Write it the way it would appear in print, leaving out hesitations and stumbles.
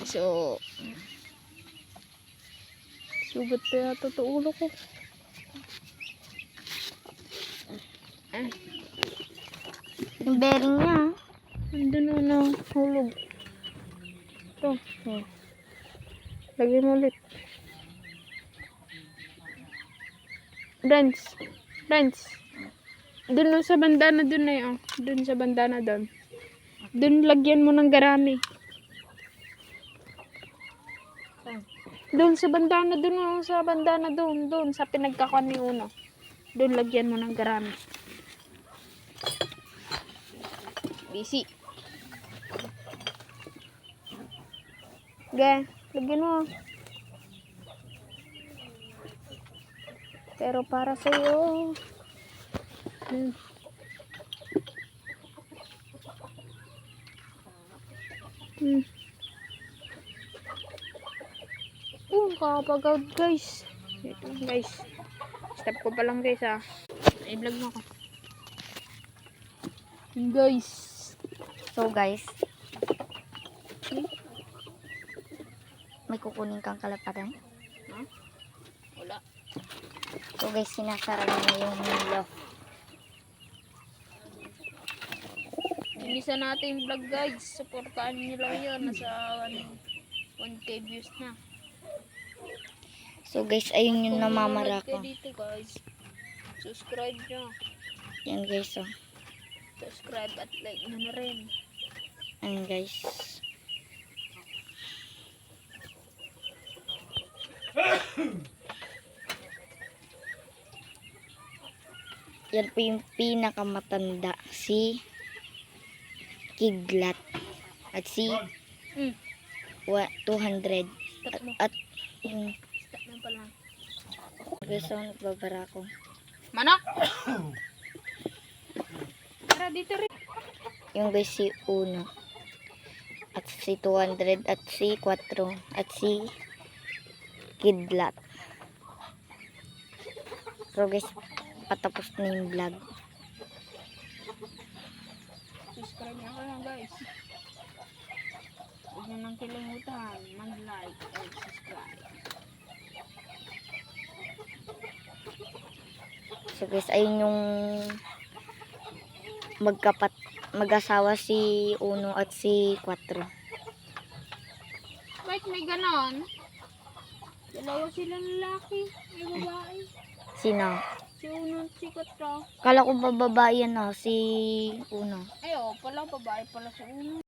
So, sugat pa yata ito ulo ko. Yung bearing niya. Andun na hulog. Ito. Lagyan mo ulit. Friends. Dun sa bandana dun na yun. Dun sa bandana dun. Dun lagyan mo ng garami. Dun sa bandana dun. Sa bandana dun. Dun sa pinagkakuan ni Uno. Dun lagyan mo ng garami. Busy. Okay, lagyan mo. Pero para sa iyo. Kapagod guys. Ito guys. Stop ko pa lang guys ah. I-vlog mo ako. Guys. So guys, may kukunin kang kalapatan. Huh? Wala. So guys, sinasara na yung nilo. Inisa natin yung vlog guys. Supportaan nyo lang yun. Nasa 1k views na. So guys, ayun yung Kung namamara nanonood kayo ko. dito guys, subscribe nyo. Yan guys, oh. Subscribe at like nyo na rin. Ayan guys. Yan po yung pinakamatanda, si Kidlat. At si 200. Stop mo. At yung Stop mo pala. guys, oh, nagbabara ko. Manok! Tara dito rin. Yung guys, si 1. At si 200. At si 4. At si Kidlat. So guys, patapos na yung vlog. Subscribe nyo kayo guys. Huwag nyo nang kalimutan mag-like and subscribe. So guys, ayun yung mag-asawa si 1 at si 4. Bakit may ganon? Dalawa silang lalaki. May babae. Sino? Si Uno at si Kotro. Kala ko ba babae yan, oh, si 1. Ay, pala babae pala si Uno.